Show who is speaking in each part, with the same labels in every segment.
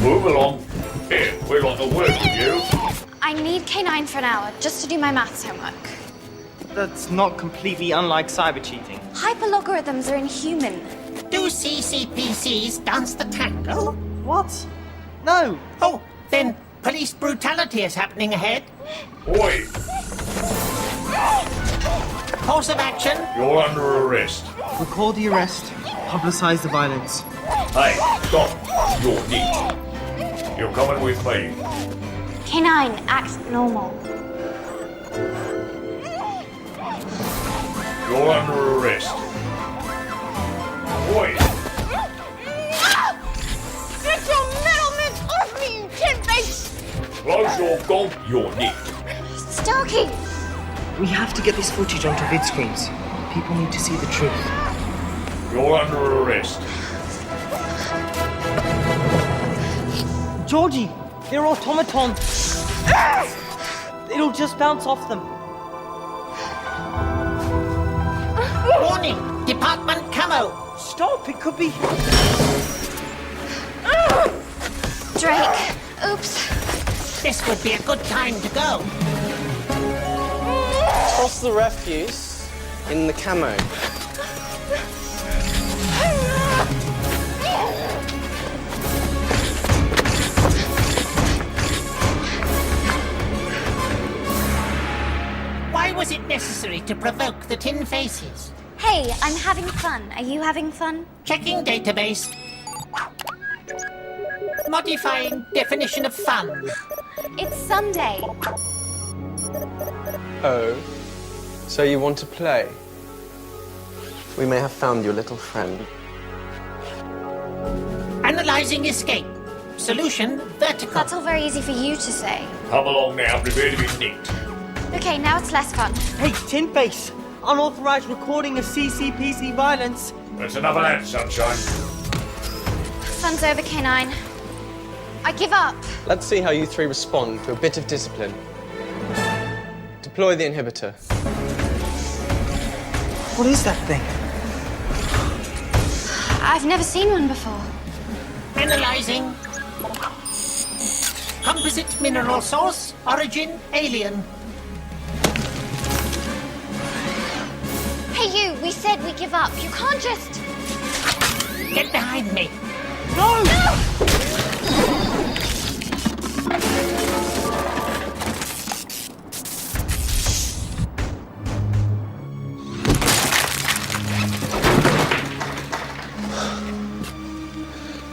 Speaker 1: Move along. Here, we'd like to work with you.
Speaker 2: I need K9 for an hour, just to do my maths homework.
Speaker 3: That's not completely unlike cyber cheating.
Speaker 2: Hyperlogarithms are inhuman.
Speaker 4: Do CCPCs dance the tango?
Speaker 3: What? No.
Speaker 4: Oh, then police brutality is happening ahead.
Speaker 1: Oi,
Speaker 4: Course of action.
Speaker 1: you're under arrest.
Speaker 3: Record the arrest. Publicize the violence.
Speaker 1: Hey, stop. You're neat. You're coming with me.
Speaker 2: K9, act normal.
Speaker 1: You're under arrest. Oi,
Speaker 2: Get your metal mitts off me, you tin-face!
Speaker 1: close your gob. You're neat.
Speaker 2: Starkey!
Speaker 3: We have to get this footage onto vid screens. People need to see the truth.
Speaker 1: You're under arrest.
Speaker 3: Georgie, they're automatons. It'll just bounce off them.
Speaker 4: Warning, Department Camo.
Speaker 3: Stop, it could be...
Speaker 2: Drake, oops.
Speaker 4: This would be a good time to go.
Speaker 5: Toss the refuse in the camo.
Speaker 4: Why was it necessary to provoke the tin faces?
Speaker 2: Hey, I'm having fun. Are you having fun?
Speaker 4: Checking database. Modifying definition of fun.
Speaker 2: It's Sunday.
Speaker 5: Oh, so you want to play? We may have found your little friend.
Speaker 4: Analyzing escape. Solution vertical.
Speaker 2: That's all very easy for you to say.
Speaker 1: Come along now, prepare to be nicked.
Speaker 2: Okay, now it's less fun.
Speaker 3: Hey, Tin Face! Unauthorized recording of CCPC violence.
Speaker 1: That's enough of that, sunshine.
Speaker 2: Fun's over, K9. I give up.
Speaker 5: Let's see how you three respond to a bit of discipline. Deploy the inhibitor.
Speaker 3: What is that thing?
Speaker 2: I've never seen one before.
Speaker 4: Analyzing. Composite mineral source. Origin alien.
Speaker 2: Hey, you, we said we give up. You can't just...
Speaker 4: Get behind me.
Speaker 3: No!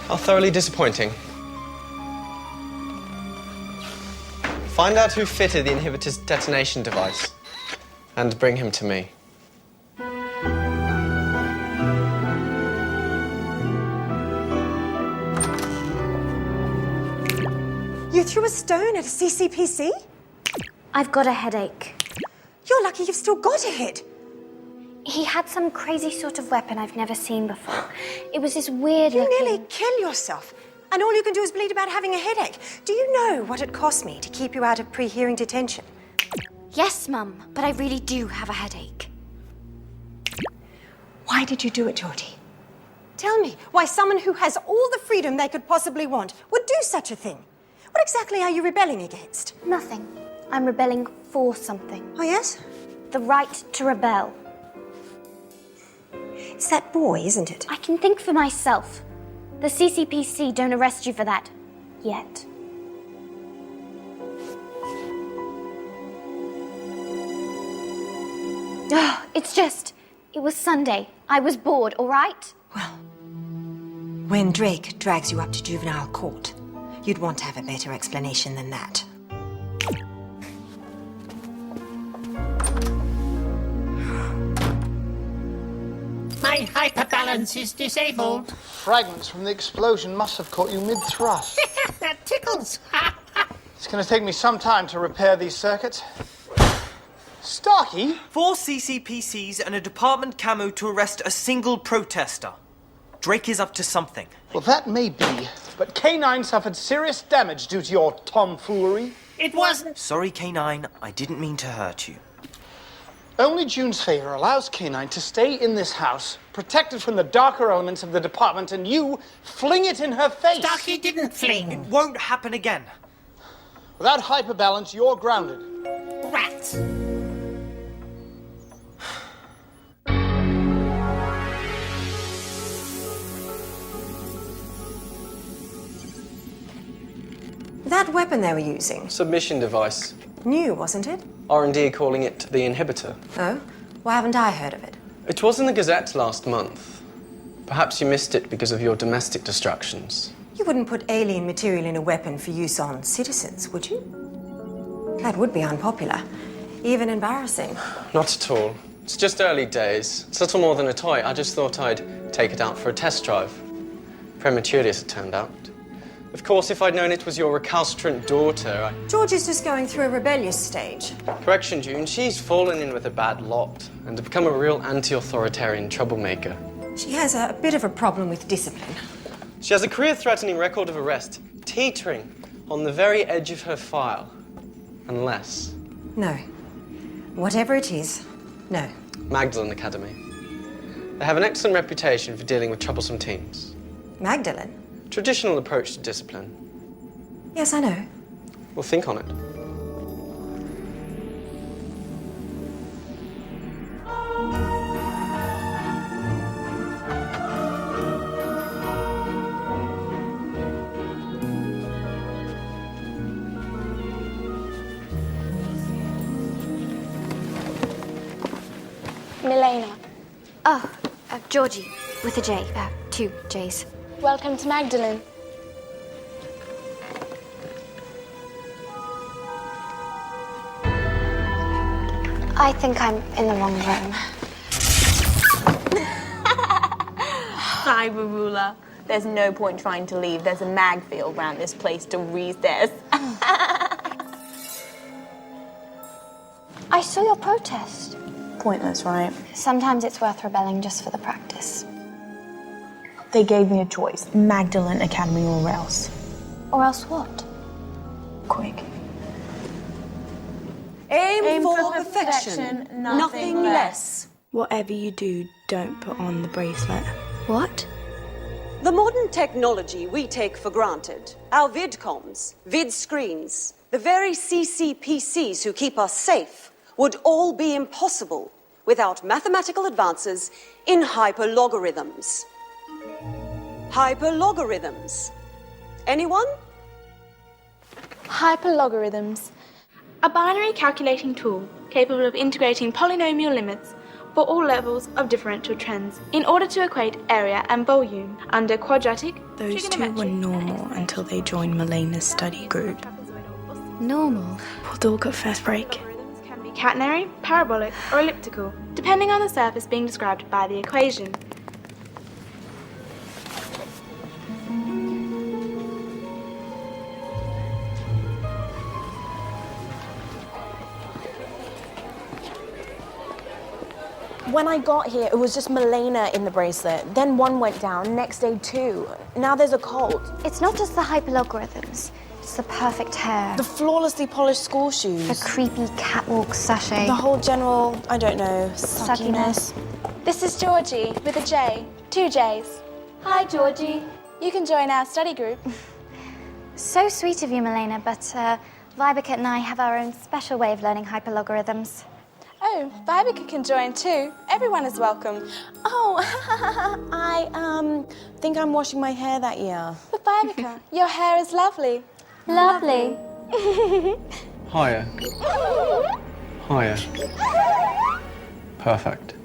Speaker 5: How thoroughly disappointing. Find out who fitted the inhibitor's detonation device and bring him to me.
Speaker 6: You threw a stone at a CCPC?
Speaker 2: I've got a headache.
Speaker 6: You're lucky you've still got a head.
Speaker 2: He had some crazy sort of weapon I've never seen before. It was this weird
Speaker 6: You
Speaker 2: looking...
Speaker 6: nearly kill yourself. And all you can do is bleed about having a headache. Do you know what it cost me to keep you out of pre-hearing detention?
Speaker 2: Yes, Mum, but I really do have a headache.
Speaker 6: Why did you do it, Geordie? Tell me why someone who has all the freedom they could possibly want would do such a thing. What exactly are you rebelling against?
Speaker 2: Nothing. I'm rebelling for something.
Speaker 6: Oh, yes?
Speaker 2: The right to rebel.
Speaker 6: It's that boy, isn't it?
Speaker 2: I can think for myself. The CCPC don't arrest you for that. Yet. Oh, it's just... It was Sunday. I was bored, all right?
Speaker 6: Well, when Drake drags you up to juvenile court, you'd want to have a better explanation than that.
Speaker 4: My hyperbalance is disabled.
Speaker 7: Fragments from the explosion must have caught you mid-thrust.
Speaker 4: That tickles.
Speaker 7: It's going to take me some time to repair these circuits. Starkey?
Speaker 3: 4 CCPCs and a department camo to arrest a single protester. Drake is up to something.
Speaker 7: Well, that may be, but K9 suffered serious damage due to your tomfoolery.
Speaker 4: It wasn't.
Speaker 3: Sorry, K9, I didn't mean to hurt you.
Speaker 7: Only June's favor allows K9 to stay in this house, protected from the darker elements of the department, and you fling it in her face.
Speaker 4: Starkey didn't fling.
Speaker 3: Won't happen again.
Speaker 7: Without hyperbalance, you're grounded.
Speaker 4: Rats.
Speaker 6: That weapon they were using,
Speaker 5: Submission device.
Speaker 6: new, wasn't it?
Speaker 5: R&D calling it the inhibitor.
Speaker 6: Oh? Why haven't I heard of it?
Speaker 5: It was in the Gazette last month. Perhaps you missed it because of your domestic distractions.
Speaker 6: You wouldn't put alien material in a weapon for use on citizens, would you? That would be unpopular. Even embarrassing.
Speaker 5: Not at all. It's just early days. It's little more than a toy. I just thought I'd take it out for a test drive. Prematurely, as it turned out. Of course, if I'd known it was your recalcitrant daughter,
Speaker 6: George is just going through a rebellious stage.
Speaker 5: Correction, June, she's fallen in with a bad lot and become a real anti-authoritarian troublemaker.
Speaker 6: She has a bit of a problem with discipline.
Speaker 5: She has a career-threatening record of arrest, teetering on the very edge of her file. Unless...
Speaker 6: No. Whatever it is, no.
Speaker 5: Magdalen Academy. They have an excellent reputation for dealing with troublesome teens.
Speaker 6: Magdalen?
Speaker 5: Traditional approach to discipline.
Speaker 6: Yes, I know.
Speaker 5: We'll think on it.
Speaker 8: Milena,
Speaker 2: Oh, Georgie, with a J. 2 J's.
Speaker 8: welcome to Magdalen.
Speaker 2: I think I'm in the wrong room.
Speaker 8: Hi, Barula. There's no point trying to leave. There's a mag field around this place to recess.
Speaker 2: I saw your protest.
Speaker 8: Pointless, right?
Speaker 2: Sometimes it's worth rebelling just for the practice.
Speaker 8: They gave me a choice. Magdalen Academy or else.
Speaker 2: Or else what?
Speaker 8: Quick.
Speaker 6: Aim for perfection, nothing less.
Speaker 9: Whatever you do, don't put on the bracelet.
Speaker 2: What?
Speaker 10: The modern technology we take for granted, our vidcoms, vid screens, the very CCPCs who keep us safe, would all be impossible without mathematical advances in hyperlogarithms. Hyperlogarithms. Anyone?
Speaker 9: Hyperlogarithms. A binary calculating tool capable of integrating polynomial limits for all levels of differential trends in order to equate area and volume under quadratic,
Speaker 11: Those two were normal until they joined Milena's study group.
Speaker 2: Normal?
Speaker 11: We'll talk at first break.
Speaker 9: Can be catenary, parabolic, or elliptical, depending on the surface being described by the equation.
Speaker 8: When I got here, it was just Milena in the bracelet. Then one went down, next day 2. Now there's a cult.
Speaker 2: It's not just the hyperlogarithms. It's the perfect hair.
Speaker 8: The flawlessly polished school shoes.
Speaker 2: The creepy catwalk sachet.
Speaker 8: The whole general, I don't know,
Speaker 2: Suckiness.
Speaker 9: This is Georgie with a J, 2 J's. Hi, Georgie. You can join our study group.
Speaker 2: So sweet of you, Milena, but Vibica and I have our own special way of learning hyperlogarithms.
Speaker 9: Oh, Vibica can join too. Everyone is welcome.
Speaker 8: Oh, I think I'm washing my hair that year.
Speaker 9: But Vibica, your hair is lovely.
Speaker 2: Lovely.
Speaker 5: Higher. Higher. Perfect.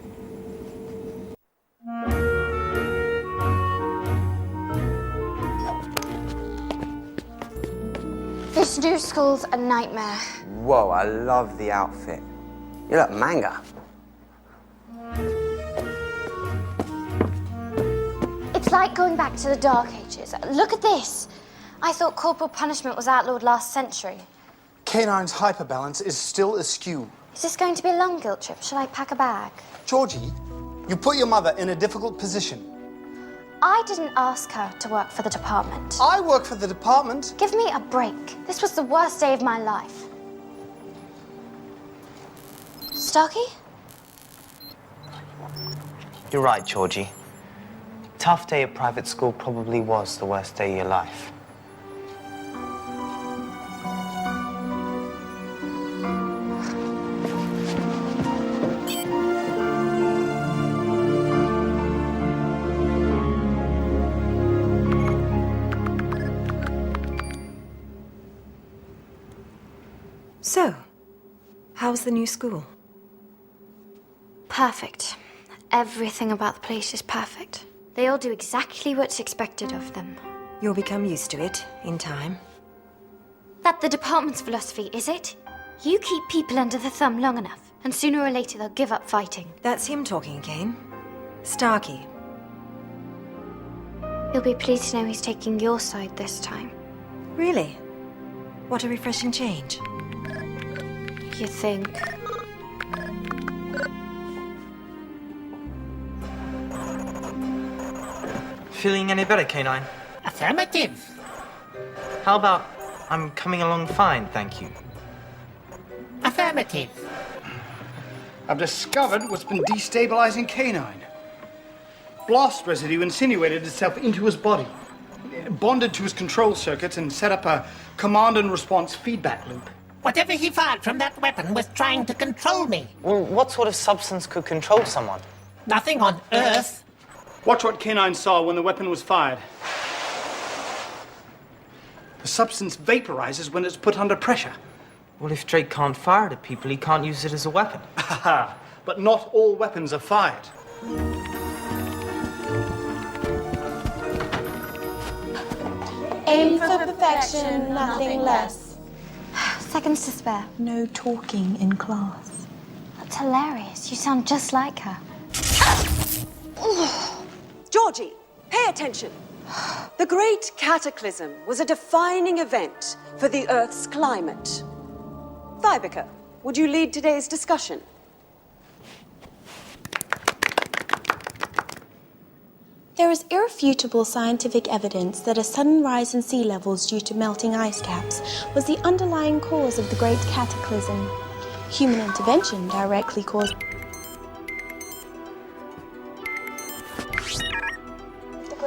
Speaker 2: This new school's a nightmare.
Speaker 12: Whoa, I love the outfit. You look manga.
Speaker 2: It's like going back to the Dark Ages. Look at this. I thought corporal punishment was outlawed last century.
Speaker 7: K9's hyperbalance is still askew.
Speaker 2: Is this going to be a long guilt trip? Shall I pack a bag?
Speaker 7: Georgie, you put your mother in a difficult position.
Speaker 2: I didn't ask her to work for the department.
Speaker 7: I work for the department.
Speaker 2: Give me a break. This was the worst day of my life. Starkey?
Speaker 13: You're right, Georgie. Tough day at private school probably was the worst day of your life.
Speaker 6: So, how's the new school?
Speaker 2: Perfect. Everything about the place is perfect. They all do exactly what's expected of them.
Speaker 6: You'll become used to it in time.
Speaker 2: That the department's philosophy, is it? You keep people under the thumb long enough, and sooner or later they'll give up fighting.
Speaker 6: That's him talking again. Starkey.
Speaker 2: You'll be pleased to know he's taking your side this time.
Speaker 6: Really? What a refreshing change.
Speaker 2: You think?
Speaker 3: Feeling any better, K9?
Speaker 4: Affirmative.
Speaker 3: How about I'm coming along fine, thank you?
Speaker 4: Affirmative.
Speaker 7: I've discovered what's been destabilizing K9. Blast residue insinuated itself into his body, bonded to his control circuits, and set up a command and response feedback loop.
Speaker 4: Whatever he fired from that weapon was trying to control me.
Speaker 13: Well, what sort of substance could control someone?
Speaker 4: Nothing on Earth.
Speaker 7: Watch what K9 saw when the weapon was fired. The substance vaporizes when it's put under pressure.
Speaker 3: Well, if Drake can't fire it at people, he can't use it as a weapon.
Speaker 7: But not all weapons are fired.
Speaker 8: Aim for perfection, nothing less.
Speaker 2: Seconds to spare.
Speaker 11: No talking in class.
Speaker 2: That's hilarious. You sound just like her.
Speaker 10: Georgie, pay attention. The Great Cataclysm was a defining event for the Earth's climate. Vibeke, would you lead today's discussion?
Speaker 11: There is irrefutable scientific evidence that a sudden rise in sea levels due to melting ice caps was the underlying cause of the Great Cataclysm. Human intervention directly caused...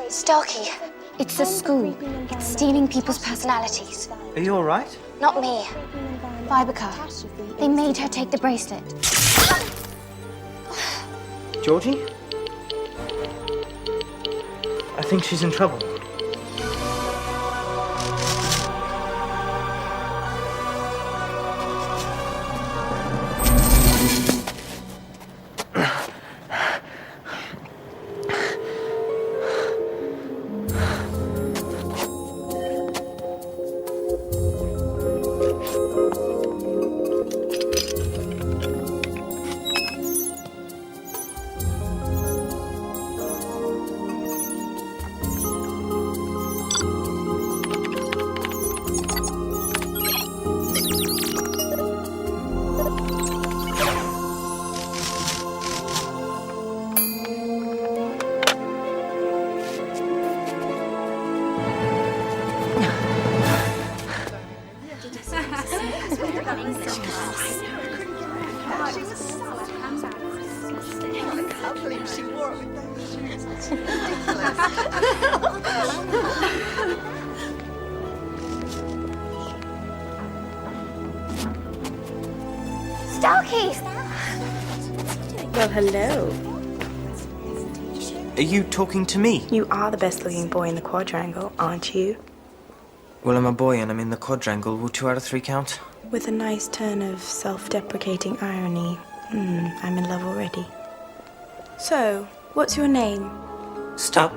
Speaker 2: Starkey, it's a school. It's stealing people's personalities.
Speaker 3: Are you all right?
Speaker 2: Not me. Vibeke. They made her take the bracelet.
Speaker 3: Georgie? I think she's in trouble.
Speaker 2: Starkey!
Speaker 11: Well, hello.
Speaker 3: Are you talking to me?
Speaker 11: You are the best looking boy in the quadrangle, aren't you?
Speaker 3: Well, I'm a boy and I'm in the quadrangle. Will 2 out of 3 count?
Speaker 11: With a nice turn of self-deprecating irony. I'm in love already. So, what's your name?
Speaker 3: Stop.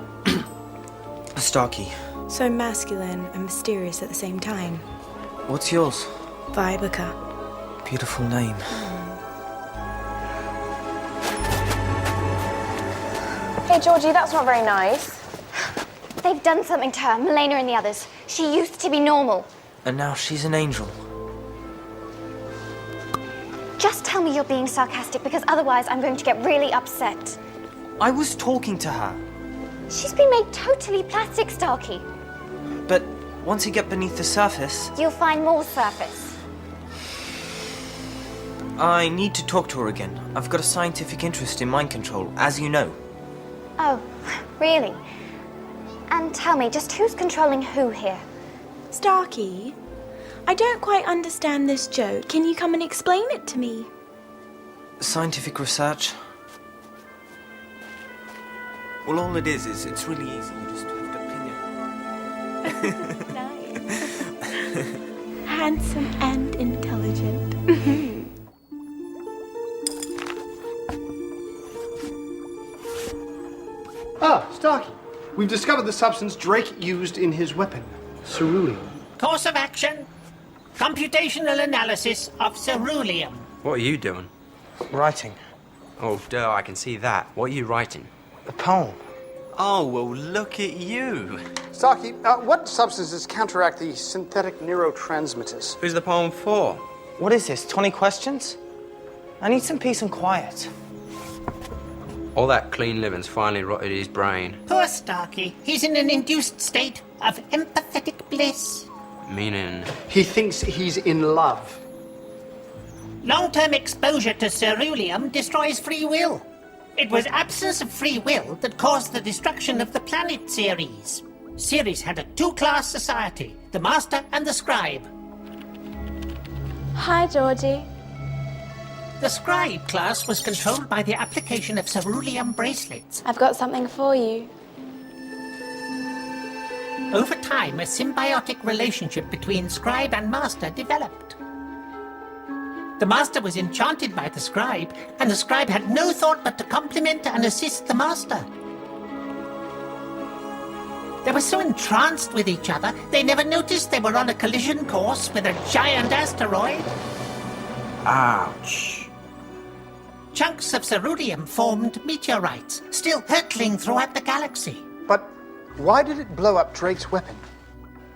Speaker 3: Starkey.
Speaker 11: So masculine and mysterious at the same time.
Speaker 3: What's yours?
Speaker 11: Vibeke.
Speaker 3: Beautiful name.
Speaker 8: Hey, Georgie, that's not very nice.
Speaker 2: They've done something to her, Milena and the others. She used to be normal.
Speaker 3: And now she's an angel.
Speaker 2: Just tell me you're being sarcastic, because otherwise I'm going to get really upset.
Speaker 3: I was talking to her.
Speaker 2: She's been made totally plastic, Starkey.
Speaker 3: But once you get beneath the surface...
Speaker 2: You'll find more surface.
Speaker 3: I need to talk to her again. I've got a scientific interest in mind control, as you know.
Speaker 2: Oh, really? And tell me, just who's controlling who here?
Speaker 11: Starkey, I don't quite understand this joke. Can you come and explain it to me?
Speaker 3: Scientific research. Well, all it is it's really easy. You just have to ping it.
Speaker 11: Nice. Handsome and intelligent.
Speaker 7: Ah, Starkey. We've discovered the substance Drake used in his weapon, ceruleum.
Speaker 4: Course of action. Computational analysis of ceruleum.
Speaker 14: What are you doing?
Speaker 13: Writing.
Speaker 14: Oh, duh, I can see that. What are you writing?
Speaker 13: A poem.
Speaker 14: Oh, well, look at you.
Speaker 7: Starkey, what substances counteract the synthetic neurotransmitters?
Speaker 14: Who's the poem for?
Speaker 13: What is this, 20 questions? I need some peace and quiet.
Speaker 14: All that clean living's finally rotted his brain.
Speaker 4: Poor Starkey. He's in an induced state of empathetic bliss.
Speaker 14: Meaning?
Speaker 7: He thinks he's in love.
Speaker 4: Long-term exposure to ceruleum destroys free will. It was absence of free will that caused the destruction of the planet Ceres. Ceres had a two-class society, the master and the scribe.
Speaker 11: Hi, Georgie.
Speaker 4: The scribe class was controlled by the application of ceruleum bracelets.
Speaker 11: I've got something for you.
Speaker 4: Over time, a symbiotic relationship between scribe and master developed. The master was enchanted by the scribe, and the scribe had no thought but to compliment and assist the master. They were so entranced with each other, they never noticed they were on a collision course with a giant asteroid.
Speaker 14: Ouch.
Speaker 4: Chunks of ceruleum formed meteorites, still hurtling throughout the galaxy.
Speaker 7: But why did it blow up Drake's weapon?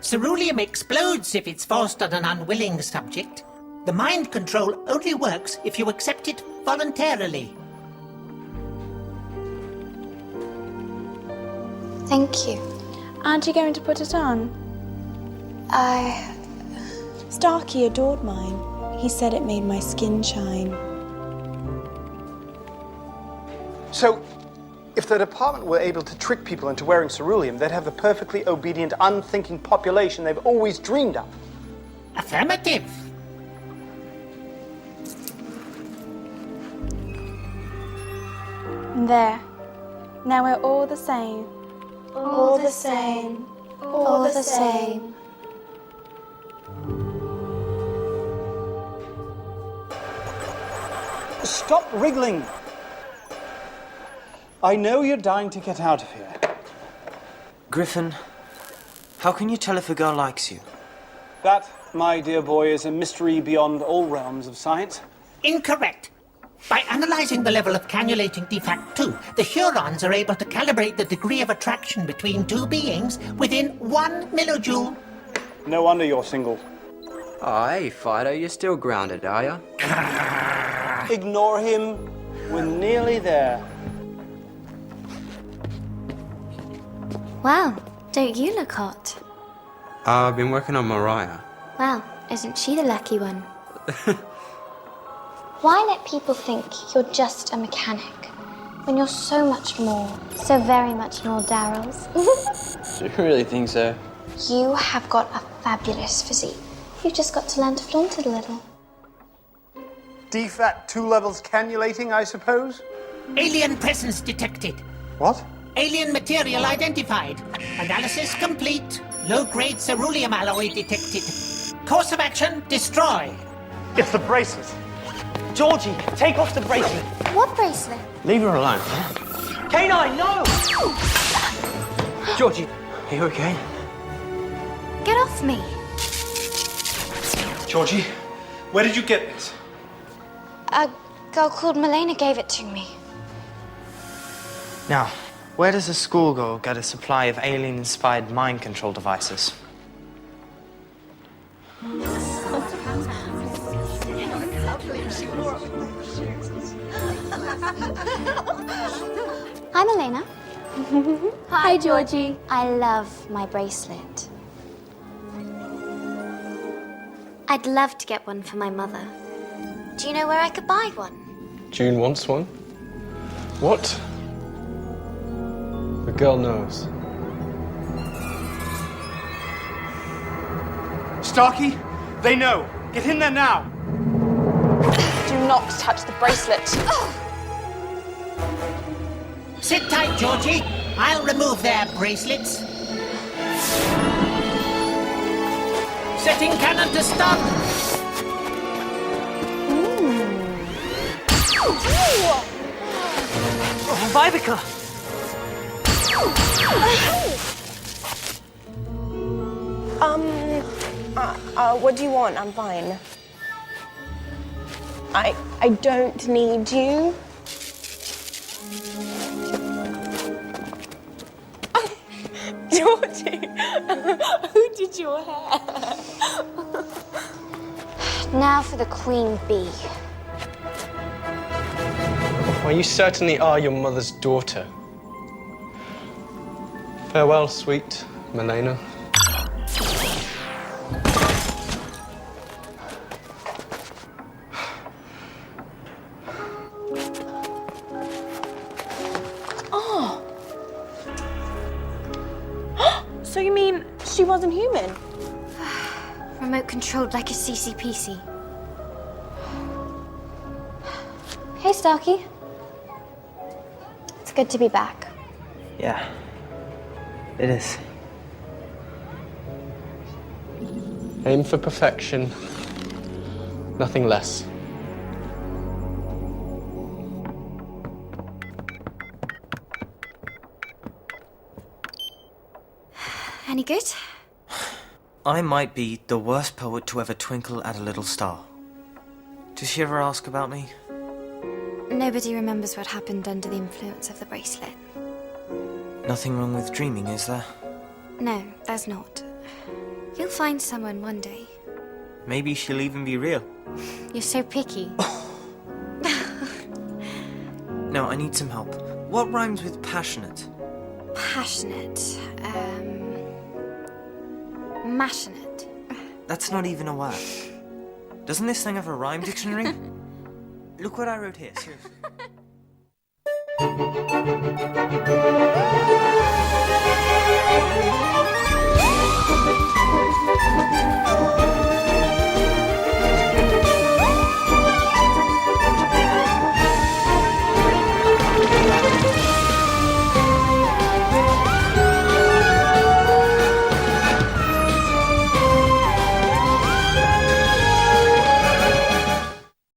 Speaker 4: Ceruleum explodes if it's forced on an unwilling subject. The mind control only works if you accept it voluntarily.
Speaker 2: Thank you.
Speaker 11: Aren't you going to put it on? Starkey adored mine. He said it made my skin shine.
Speaker 7: So, if the department were able to trick people into wearing ceruleum, they'd have the perfectly obedient, unthinking population they've always dreamed of.
Speaker 4: Affirmative.
Speaker 11: There. Now we're all the same.
Speaker 2: All the same. All the same.
Speaker 7: Stop wriggling! I know you're dying to get out of here.
Speaker 3: Griffin, how can you tell if a girl likes you?
Speaker 7: That, my dear boy, is a mystery beyond all realms of science.
Speaker 4: Incorrect. By analyzing the level of cannulating defect 2, the Hurons are able to calibrate the degree of attraction between two beings within 1 millijoule.
Speaker 7: No wonder you're single.
Speaker 14: Oh, hey, Fido, you're still grounded, are you?
Speaker 7: Ignore him. We're nearly there.
Speaker 2: Wow, don't you look hot?
Speaker 14: I've been working on Mariah.
Speaker 2: Wow, isn't she the lucky one? Why let people think you're just a mechanic when you're so much more, so very much more Daryl's?
Speaker 5: Do you really think so?
Speaker 2: You have got a fabulous physique. You've just got to learn to flaunt it a little.
Speaker 7: DFAT 2 levels cannulating, I suppose?
Speaker 4: Alien presence detected.
Speaker 7: What?
Speaker 4: Alien material identified. Analysis complete. Low-grade ceruleum alloy detected. Course of action, destroy.
Speaker 7: It's the bracelet.
Speaker 13: Georgie, take off the bracelet.
Speaker 2: What bracelet?
Speaker 5: Leave her alone.
Speaker 13: K9, no! Georgie, are you okay?
Speaker 2: Get off me.
Speaker 7: Georgie, where did you get this?
Speaker 2: A girl called Milena gave it to me.
Speaker 13: Now, Where does a schoolgirl get a supply of alien-inspired mind control devices?
Speaker 2: Hi, Milena.
Speaker 11: Hi, Georgie.
Speaker 2: I love my bracelet. I'd love to get one for my mother. Do you know where I could buy one?
Speaker 5: June wants one. What? The girl knows.
Speaker 7: Starkey, they know. Get in there now.
Speaker 8: Do not touch the bracelet.
Speaker 4: Sit tight, Georgie. I'll remove their bracelets. Setting cannon to stop.
Speaker 3: Oh, Vivica!
Speaker 8: What do you want? I'm fine. I don't need you. Georgie, who did your hair?
Speaker 2: Now for the queen bee.
Speaker 5: Well, you certainly are your mother's daughter. Farewell, sweet Milena.
Speaker 8: Oh. So you mean she wasn't human?
Speaker 2: Remote controlled like a CCPC. Hey, Starkey. It's good to be back.
Speaker 13: Yeah, it is.
Speaker 5: Aim for perfection. Nothing less.
Speaker 2: Any good?
Speaker 3: I might be the worst poet to ever twinkle at a little star. Does she ever ask about me?
Speaker 2: Nobody remembers what happened under the influence of the bracelet.
Speaker 3: Nothing wrong with dreaming, is there?
Speaker 2: No, there's not. You'll find someone one day.
Speaker 3: Maybe she'll even be real.
Speaker 2: You're so picky.
Speaker 3: No, I need some help. What rhymes with passionate?
Speaker 2: Passionate. Massionate.
Speaker 3: That's not even a word. Doesn't this thing have a rhyme dictionary? Look what I wrote here, seriously.